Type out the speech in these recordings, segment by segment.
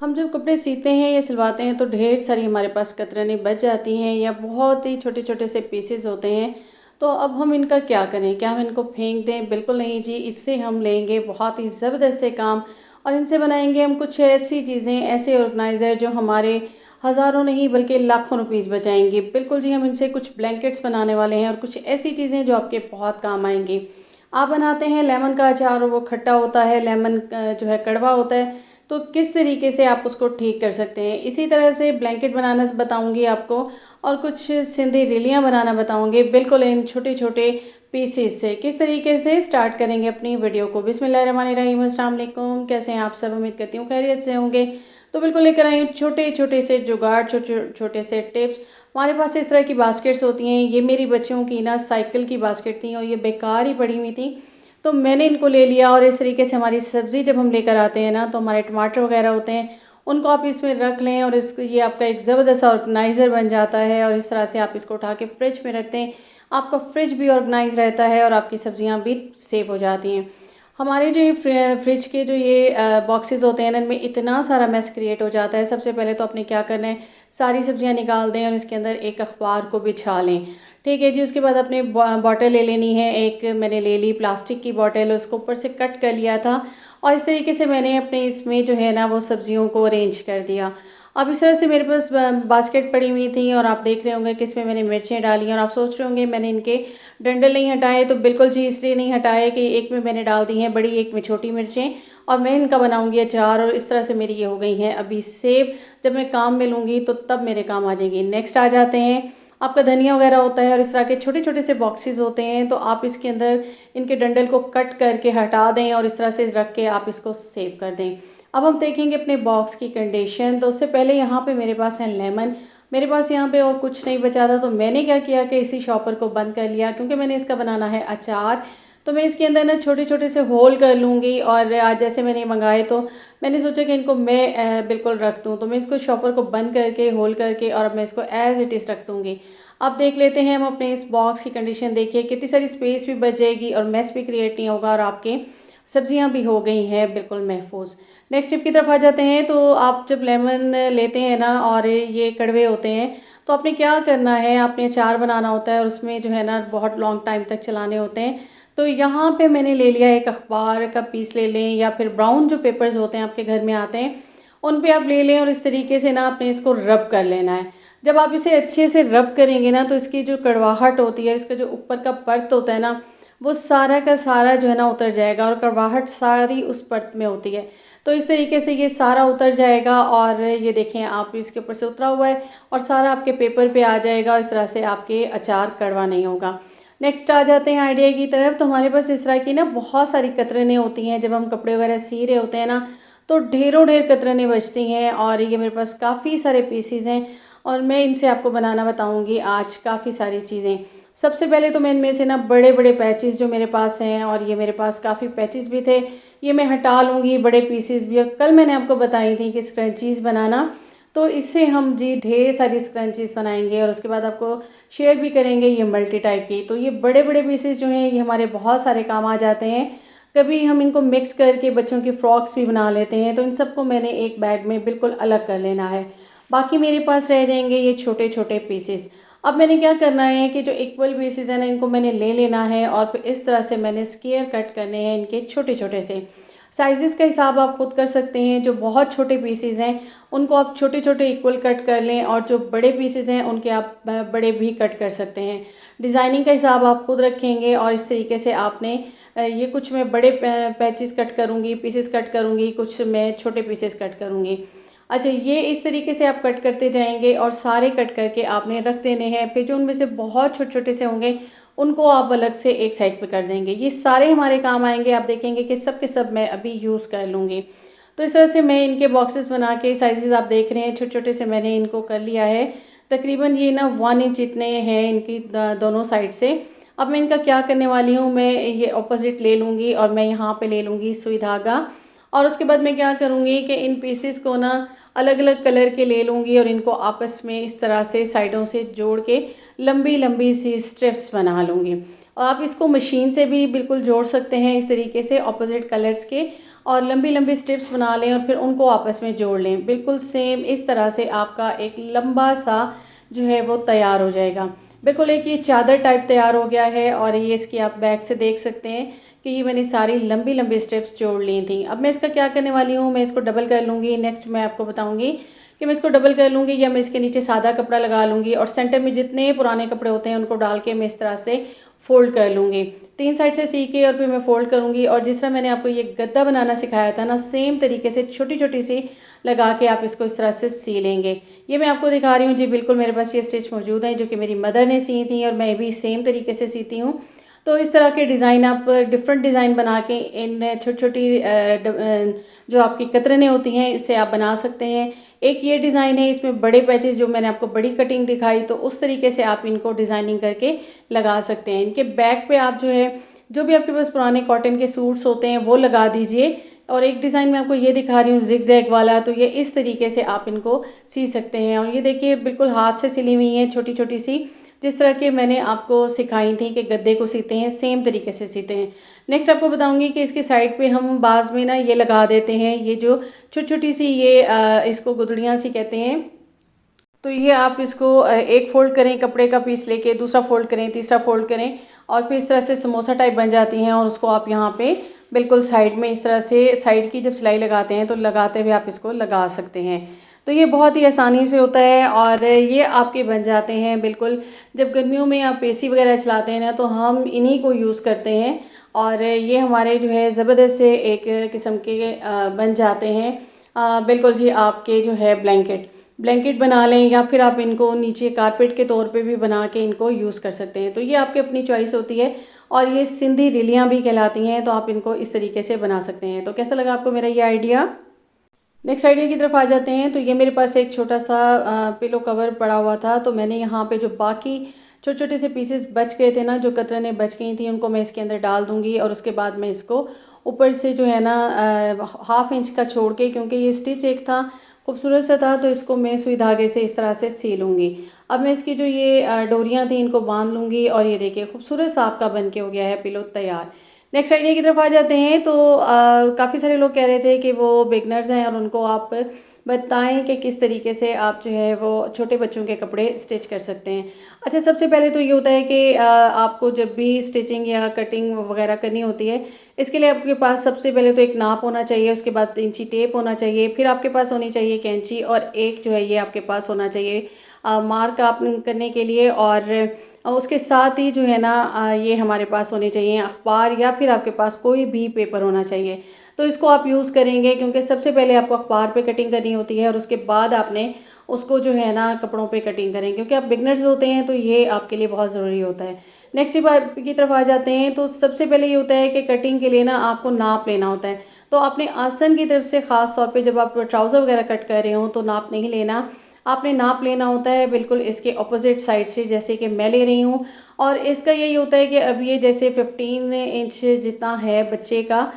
हम जब कपड़े सीते हैं या सिलवाते हैं तो ढेर सारी हमारे पास कतरनें बच जाती हैं या बहुत ही छोटे छोटे से पीसेस होते हैं। तो अब हम इनका क्या करें? क्या हम इनको फेंक दें? बिल्कुल नहीं जी, इससे हम लेंगे बहुत ही ज़बरदस्त से काम और इनसे बनाएंगे हम कुछ ऐसी चीज़ें, ऐसे ऑर्गेनाइज़र जो हमारे हज़ारों नहीं बल्कि लाखों रुपीस बचाएंगे। बिल्कुल जी, हम इनसे कुछ ब्लैंकेट्स बनाने वाले हैं और कुछ ऐसी चीज़ें जो आपके बहुत काम आएंगी। आप बनाते हैं लेमन का अचार और वो खट्टा होता है, लेमन जो है कड़वा होता है। तो किस तरीके से आप उसको ठीक कर सकते हैं। इसी तरह से ब्लैंकेट बनाना बताऊंगी आपको और कुछ सिंधी रिलियाँ बनाना बताऊंगी, बिल्कुल इन छोटे छोटे पीसेस से। किस तरीके से स्टार्ट करेंगे अपनी वीडियो को। बिस्मिल्लाहिर्रहमानिर्रहीम, अस्सलाम वालेकुम। कैसे हैं आप सब? उम्मीद करती हूँ खैरियत से होंगे। तो बिल्कुल लेकर आई हूँ छोटे छोटे से जुगाड़, छोटे छोटे से टिप्स। हमारे पास इस तरह की बास्केट्स होती हैं। ये मेरी बच्चों की ना साइकिल की बास्केट थी और ये बेकार ही पड़ी हुई थी, तो मैंने इनको ले लिया। और इस तरीके से हमारी सब्ज़ी जब हम लेकर आते हैं ना, तो हमारे टमाटर वगैरह होते हैं, उनको आप इसमें रख लें और इसको ये आपका एक ज़बरदस्त ऑर्गेनाइज़र बन जाता है। और इस तरह से आप इसको उठा के फ्रिज में रखते हैं, आपका फ्रिज भी ऑर्गेनाइज रहता है और आपकी सब्ज़ियाँ भी सेव हो जाती हैं। हमारे जो ये फ्रिज के जो ये बॉक्सेस होते हैं ना, इनमें इतना सारा मैस क्रिएट हो जाता है। सबसे पहले तो आपने क्या करना है, सारी सब्जियां निकाल दें और इसके अंदर एक अखबार को बिछा लें। ठीक है जी। उसके बाद अपने बॉटल ले लेनी है। एक मैंने ले ली प्लास्टिक की बॉटल, उसको ऊपर से कट कर लिया था और इस तरीके से मैंने अपने इसमें जो है ना वो सब्जियों को अरेंज कर दिया। अब इस तरह से मेरे पास बास्केट पड़ी हुई थी और आप देख रहे होंगे कि इसमें मैंने मिर्चें डाली और आप सोच रहे होंगे मैंने इनके डंडल नहीं हटाए। तो बिल्कुल जी, इसलिए नहीं हटाए कि एक में मैंने डाल दी हैं बड़ी, एक में छोटी मिर्चें, और मैं इनका बनाऊंगी अचार। और इस तरह से मेरी ये हो गई हैं अभी सेव। जब मैं काम में लूँगी तो तब मेरे काम आ जाएगी। नेक्स्ट आ जाते हैं, आपका धनिया वगैरह होता है और इस तरह के छोटे छोटे से बॉक्सेस होते हैं, तो आप इसके अंदर इनके डंडल को कट करके हटा दें और इस तरह से रख के आप इसको सेव कर दें। अब हम देखेंगे अपने बॉक्स की कंडीशन। तो उससे पहले यहाँ पे मेरे पास है लेमन। मेरे पास यहाँ पे और कुछ नहीं बचा था, तो मैंने क्या किया कि इसी शॉपर को बंद कर लिया, क्योंकि मैंने इसका बनाना है अचार। तो मैं इसके अंदर ना छोटे छोटे से होल कर लूँगी। और आज जैसे मैंने मंगाए तो मैंने सोचा कि इनको मैं बिल्कुल रख दूँ, तो मैं इसको शॉपर को बंद करके होल करके और अब मैं इसको एज़ इट इज़ रख दूँगी। अब देख लेते हैं हम अपने इस बॉक्स की कंडीशन। देखिए कितनी सारी स्पेस भी बच जाएगी और मैस भी क्रिएट नहीं होगा और आपके सब्जियां भी हो गई हैं बिल्कुल महफूज। नेक्स्ट टिप की तरफ आ जाते हैं। तो आप जब लेमन लेते हैं ना और ये कड़वे होते हैं, तो आपने क्या करना है, आपने अचार बनाना होता है और उसमें जो है ना बहुत लॉन्ग टाइम तक चलाने होते हैं। तो यहाँ पे मैंने ले लिया एक अखबार का पीस ले लें या फिर ब्राउन जो पेपर्स होते हैं आपके घर में आते हैं, उन पे आप ले लें और इस तरीके से ना आपने इसको रब कर लेना है। जब आप इसे अच्छे से रब करेंगे ना, तो इसकी जो कड़वाहट होती है, इसका जो ऊपर का परत होता है ना, वो सारा का सारा जो है ना उतर जाएगा और कड़वाहट सारी उस परत में होती है। तो इस तरीके से ये सारा उतर जाएगा और ये देखें आप इसके ऊपर से उतरा हुआ है और सारा आपके पेपर पे आ जाएगा। इस तरह से आपके अचार कड़वा नहीं होगा। नेक्स्ट आ जाते हैं आइडिया की तरफ। तो हमारे पास इस तरह की ना बहुत सारी कतरनें होती हैं। जब हम कपड़े वगैरह सी रहे होते हैं ना, तो ढेरों ढेर कतरनें बचती हैं और ये मेरे पास काफ़ी सारे पीसीज हैं और मैं इनसे आपको बनाना बताऊंगी आज काफ़ी सारी चीज़ें। सबसे पहले तो मैं इनमें से ना बड़े बड़े पैचेस जो मेरे पास हैं, और ये मेरे पास काफ़ी पैचेस भी थे, ये मैं हटा लूँगी। बड़े पीसेस भी, और कल मैंने आपको बताई थी कि स्क्रंचीज़ बनाना, तो इससे हम जी ढेर सारी स्क्रंचीज़ बनाएंगे और उसके बाद आपको शेयर भी करेंगे ये मल्टी टाइप की। तो ये बड़े बड़े पीसेस जो हैं ये हमारे बहुत सारे काम आ जाते हैं। कभी हम इनको मिक्स करके बच्चों की फ्रॉक्स भी बना लेते हैं। तो इन सबको मैंने एक बैग में बिल्कुल अलग कर लेना है। बाकी मेरे पास रह जाएंगे ये छोटे छोटे पीसेस। अब मैंने क्या करना है कि जो इक्वल पीसेस है ना, इनको मैंने ले लेना है और फिर इस तरह से मैंने स्क्वायर कट करने हैं इनके छोटे छोटे से। साइज़ेस का हिसाब आप खुद कर सकते हैं। जो बहुत छोटे पीसेस हैं उनको आप छोटे छोटे इक्वल कट कर लें और जो बड़े पीसेस हैं उनके आप बड़े भी कट कर सकते हैं। डिज़ाइनिंग का हिसाब आप खुद रखेंगे और इस तरीके से आपने ये कुछ मैं बड़े पैचेस कट करूँगी, पीसेस कट करूँगी, कुछ मैं छोटे पीसेस कट करूँगी। अच्छा, ये इस तरीके से आप कट करते जाएंगे और सारे कट करके आपने रख देने हैं। फिर जो उनमें से बहुत छोटे छोटे से होंगे उनको आप अलग से एक साइड पे कर देंगे। ये सारे हमारे काम आएंगे। आप देखेंगे कि सब के सब मैं अभी यूज़ कर लूँगी। तो इस तरह से मैं इनके बॉक्सेस बना के, साइजेस आप देख रहे हैं छोटे छोटे से मैंने इनको कर लिया है। तकरीबन ये ना 1 इंच इतने हैं इनकी दोनों साइड से। अब मैं इनका क्या करने वाली हूँ, मैं ये ऑपोजिट ले लूँगी और मैं यहाँ पे ले लूँगी सुई धागा। और उसके बाद मैं क्या करूँगी कि इन पीसेस को ना अलग अलग कलर के ले लूँगी और इनको आपस में इस तरह से साइडों से जोड़ के लंबी लंबी सी स्ट्रिप्स बना लूँगी। और आप इसको मशीन से भी बिल्कुल जोड़ सकते हैं इस तरीके से ऑपोजिट कलर्स के। और लंबी लंबी स्ट्रिप्स बना लें और फिर उनको आपस में जोड़ लें। बिल्कुल सेम इस तरह से आपका एक लंबा सा जो है वो तैयार हो जाएगा। बिल्कुल एक ये चादर टाइप तैयार हो गया है और ये इसकी आप बैक से देख सकते हैं कि ये मैंने सारी लंबी लंबी स्ट्रिप्स जोड़ ली थी। अब मैं इसका क्या करने वाली हूँ, मैं इसको डबल कर लूँगी। नेक्स्ट मैं आपको बताऊँगी कि मैं इसको डबल कर लूँगी या मैं इसके नीचे सादा कपड़ा लगा लूँगी और सेंटर में जितने पुराने कपड़े होते हैं उनको डाल के मैं इस तरह से फ़ोल्ड कर लूँगी। 3 साइड से सी के और फिर मैं फ़ोल्ड करूँगी और जिस तरह मैंने आपको ये गद्दा बनाना सिखाया था ना, सेम तरीके से छोटी छोटी सी लगा के आप इसको इस तरह से सी लेंगे। ये मैं आपको दिखा रही हूँ जी, बिल्कुल मेरे पास ये स्टिच मौजूद हैं जो कि मेरी मदर ने सी थी और मैं भी सेम तरीके से सीती हूँ। तो इस तरह के डिज़ाइन आप डिफरेंट डिज़ाइन बना के इन छोटी छोटी जो आपकी कतरनें होती हैं इससे आप बना सकते हैं। एक ये डिज़ाइन है, इसमें बड़े पैचेस जो मैंने आपको बड़ी कटिंग दिखाई, तो उस तरीके से आप इनको डिज़ाइनिंग करके लगा सकते हैं। इनके बैक पे आप जो है जो भी आपके पास पुराने कॉटन के सूट्स होते हैं वो लगा दीजिए। और एक डिज़ाइन मैं आपको ये दिखा रही हूँ जिग जैग वाला, तो ये इस तरीके से आप इनको सी सकते हैं। और ये देखिए बिल्कुल हाथ से सिली हुई है छोटी छोटी सी, जिस तरह के मैंने आपको सिखाई थी कि गद्दे को सीते हैं सेम तरीके से सीते हैं। नेक्स्ट आपको बताऊंगी कि इसके साइड पे हम बाज़ में ना ये लगा देते हैं, ये जो छोटी छोटी सी ये इसको गुदड़ियाँ सी कहते हैं। तो ये आप इसको एक फ़ोल्ड करें कपड़े का पीस लेके, दूसरा फ़ोल्ड करें, तीसरा फ़ोल्ड करें और फिर इस तरह से समोसा टाइप बन जाती हैं। और उसको आप यहाँ पे बिल्कुल साइड में इस तरह से साइड की जब सिलाई लगाते हैं तो लगाते हुए आप इसको लगा सकते हैं। तो ये बहुत ही आसानी से होता है और ये आपके बन जाते हैं। बिल्कुल जब गर्मियों में आप एसी वगैरह चलाते हैं ना तो हम इन्हीं को यूज़ करते हैं और ये हमारे जो है ज़बरदस्त से एक किस्म के बन जाते हैं। बिल्कुल जी, आपके जो है ब्लैंकेट बना लें या फिर आप इनको नीचे कारपेट के तौर पे भी बना के इनको यूज़ कर सकते हैं। तो ये आपकी अपनी चॉइस होती है और ये सिंधी रिलियाँ भी कहलाती हैं, तो आप इनको इस तरीके से बना सकते हैं। तो कैसा लगा आपको मेरा ये आइडिया? नेक्स्ट आइडिया की तरफ आ जाते हैं। तो ये मेरे पास एक छोटा सा पिलो कवर पड़ा हुआ था, तो मैंने यहाँ पे जो बाकी छोटे छोटे से पीसेस बच गए थे ना, जो कतरनें बच गई थी, उनको मैं इसके अंदर डाल दूँगी और उसके बाद मैं इसको ऊपर से जो है ना 1/2 इंच का छोड़ के, क्योंकि ये स्टिच एक था खूबसूरत सा था, तो इसको मैं सुई धागे से इस तरह से सी लूँगी। अब मैं इसकी जो ये डोरियाँ थी इनको बांध लूँगी और ये देखिए खूबसूरत सा आपका बन के हो गया है पिलो तैयार। नेक्स्ट आइडिया की तरफ आ जाते हैं। तो काफ़ी सारे लोग कह रहे थे कि वो बिगनर्स हैं और उनको आप बताएं कि किस तरीके से आप जो है वो छोटे बच्चों के कपड़े स्टिच कर सकते हैं। अच्छा, सबसे पहले तो ये होता है कि आपको जब भी स्टिचिंग या कटिंग वगैरह करनी होती है, इसके लिए आपके पास सबसे पहले तो एक नाप होना चाहिए, उसके बाद इंची टेप होना चाहिए, फिर आपके पास होनी चाहिए कैंची और एक जो है ये आपके पास होना चाहिए मार्क आप करने के लिए। और उसके साथ ही जो है ना ये हमारे पास होने चाहिए अखबार या फिर आपके पास कोई भी पेपर होना चाहिए। तो इसको आप यूज़ करेंगे क्योंकि सबसे पहले आपको अखबार पे कटिंग करनी होती है और उसके बाद आपने उसको जो है ना कपड़ों पे कटिंग करें, क्योंकि आप बिगनर्स होते हैं तो ये आपके लिए बहुत ज़रूरी होता है। नेक्स्ट बात की तरफ आ जाते हैं। तो सबसे पहले ये होता है कि कटिंग के लिए ना आपको नाप लेना होता है। तो आपने आसन की तरफ से ख़ास तौर पे जब आप ट्राउज़र वगैरह कट कर रहे हो तो नाप नहीं लेना, आपने नाप लेना होता है बिल्कुल इसके ऑपोजिट साइड से, जैसे कि मैं ले रही हूँ। और इसका यही होता है कि अब ये जैसे 15 इंच जितना है बच्चे का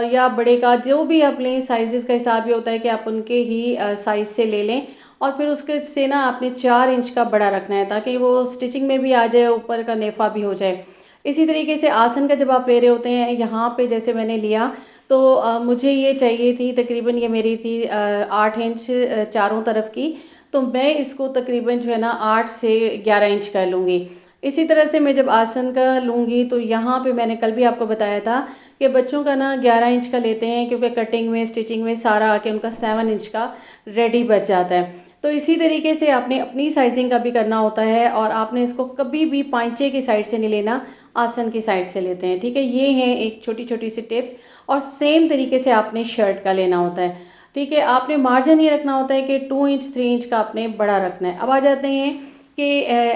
या बड़े का, जो भी आप लें साइज़ का हिसाब ये होता है कि आप उनके ही साइज़ से ले लें और फिर उसके से ना आपने 4 इंच का बड़ा रखना है ताकि वो स्टिचिंग में भी आ जाए, ऊपर का नेफा भी हो जाए। इसी तरीके से आसन का जब आप ले रहे होते हैं, यहाँ पे जैसे मैंने लिया तो मुझे ये चाहिए थी तकरीबन, ये मेरी थी 8 इंच चारों तरफ की, तो मैं इसको तकरीबन जो है ना 8 से 11 इंच कर लूँगी। इसी तरह से मैं जब आसन का लूँगी तो यहाँ पे मैंने कल भी आपको बताया था कि बच्चों का ना 11 इंच का लेते हैं, क्योंकि कटिंग में स्टिचिंग में सारा आके उनका 7 इंच का रेडी बच जाता है। तो इसी तरीके से आपने अपनी साइजिंग का भी करना होता है और आपने इसको कभी भी पांचे की साइड से नहीं लेना, आसन की साइड से लेते हैं। ठीक है, ये है एक छोटी छोटी सी टिप्स। और सेम तरीके से आपने शर्ट का लेना होता है। ठीक है, आपने मार्जिन ये रखना होता है कि 2 इंच 3 इंच का आपने बड़ा रखना है। अब आ जाते हैं कि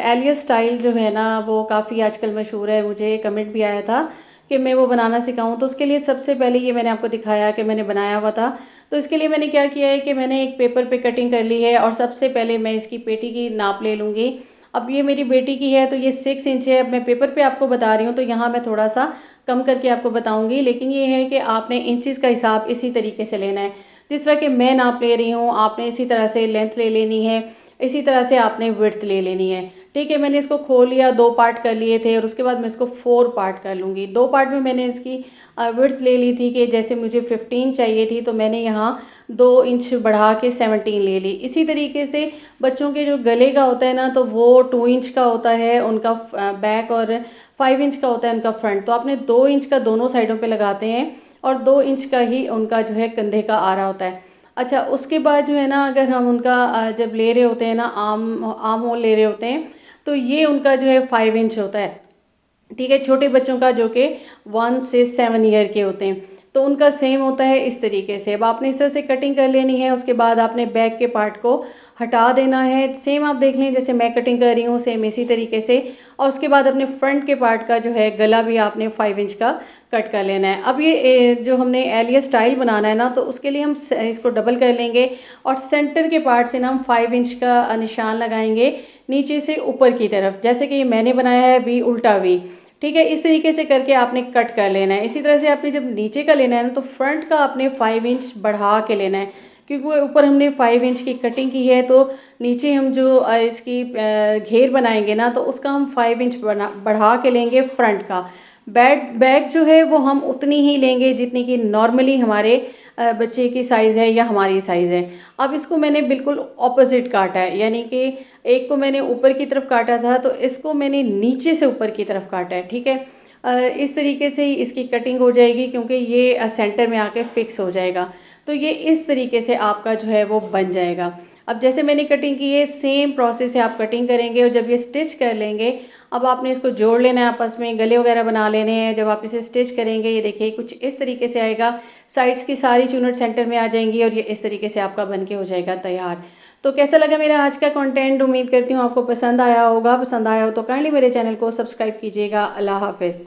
एलियस स्टाइल जो है ना वो काफ़ी आजकल मशहूर है, मुझे कमेंट भी आया था कि मैं वो बनाना सिखाऊं। तो उसके लिए सबसे पहले ये मैंने आपको दिखाया कि मैंने बनाया हुआ था। तो इसके लिए मैंने क्या किया है कि मैंने एक पेपर पे कटिंग कर ली है और सबसे पहले मैं इसकी पेटी की नाप ले लूँगी। अब ये मेरी बेटी की है तो ये 6 इंच है। अब मैं पेपर पे आपको बता रही हूँ तो यहाँ मैं थोड़ा सा कम करके आपको बताऊँगी, लेकिन ये है कि आपने इंचेस का हिसाब इसी तरीके से लेना है। जिस तरह के मैं नाप ले रही हूँ आपने इसी तरह से लेंथ ले लेनी है, इसी तरह से आपने विड्थ ले लेनी है। ठीक है, मैंने इसको खोल लिया, 2 पार्ट कर लिए थे और उसके बाद मैं इसको 4 पार्ट कर लूँगी। 2 पार्ट में मैंने इसकी विड्थ ले ली थी कि जैसे मुझे 15 चाहिए थी, तो मैंने यहाँ 2 इंच बढ़ा के 17 ले ली। इसी तरीके से बच्चों के जो गले का होता है ना, तो वो 2 इंच का होता है उनका बैक, और 5 इंच का होता है उनका फ्रंट। तो आपने 2 इंच का दोनों साइडों पे लगाते हैं और 2 इंच का ही उनका जो है कंधे का आ रहा होता है। अच्छा, उसके बाद जो है ना, अगर हम उनका जब ले रहे होते हैं ना, आर्म होल ले रहे होते हैं, तो ये उनका जो है 5 इंच होता है। ठीक है, छोटे बच्चों का जो कि 1 से 7 ईयर के होते हैं, तो उनका सेम होता है इस तरीके से। अब आपने इस तरह से कटिंग कर लेनी है। उसके बाद आपने बैक के पार्ट को हटा देना है। सेम आप देख लें जैसे मैं कटिंग कर रही हूँ, सेम इसी तरीके से। और उसके बाद अपने फ्रंट के पार्ट का जो है गला भी आपने 5 इंच का कट कर लेना है। अब ये जो हमने एलिया स्टाइल बनाना है ना, तो उसके लिए हम इसको डबल कर लेंगे और सेंटर के पार्ट से ना हम 5 इंच का निशान लगाएंगे नीचे से ऊपर की तरफ, जैसे कि ये मैंने बनाया है वी, उल्टा वी। ठीक है, इस तरीके से करके आपने कट कर लेना है। इसी तरह से आपने जब नीचे का लेना है ना, तो फ्रंट का आपने 5 इंच बढ़ा के लेना है, क्योंकि वो ऊपर हमने 5 इंच की कटिंग की है, तो नीचे हम जो इसकी घेर बनाएंगे ना, तो उसका हम 5 इंच बढ़ा के लेंगे फ्रंट का। बैक जो है वो हम उतनी ही लेंगे जितनी कि नॉर्मली हमारे बच्चे की साइज़ है या हमारी साइज़ है। अब इसको मैंने बिल्कुल ऑपोजिट काटा है, यानी कि एक को मैंने ऊपर की तरफ काटा था, तो इसको मैंने नीचे से ऊपर की तरफ काटा है। ठीक है, इस तरीके से ही इसकी कटिंग हो जाएगी, क्योंकि ये सेंटर में आके फिक्स हो जाएगा। तो ये इस तरीके से आपका जो है वो बन जाएगा। अब जैसे मैंने कटिंग की है, सेम प्रोसेस से आप कटिंग करेंगे और जब ये स्टिच कर लेंगे, अब आपने इसको जोड़ लेना है आपस में, गले वगैरह बना लेने हैं। जब आप इसे स्टिच करेंगे, ये देखिए कुछ इस तरीके से आएगा, साइड्स की सारी चुनट सेंटर में आ जाएंगी और ये इस तरीके से आपका बन के हो जाएगा तैयार। तो कैसा लगा मेरा आज का कंटेंट? उम्मीद करती हूँ आपको पसंद आया होगा। पसंद आया हो तो काइंडली मेरे चैनल को सब्सक्राइब कीजिएगा। अल्लाह हाफिज़।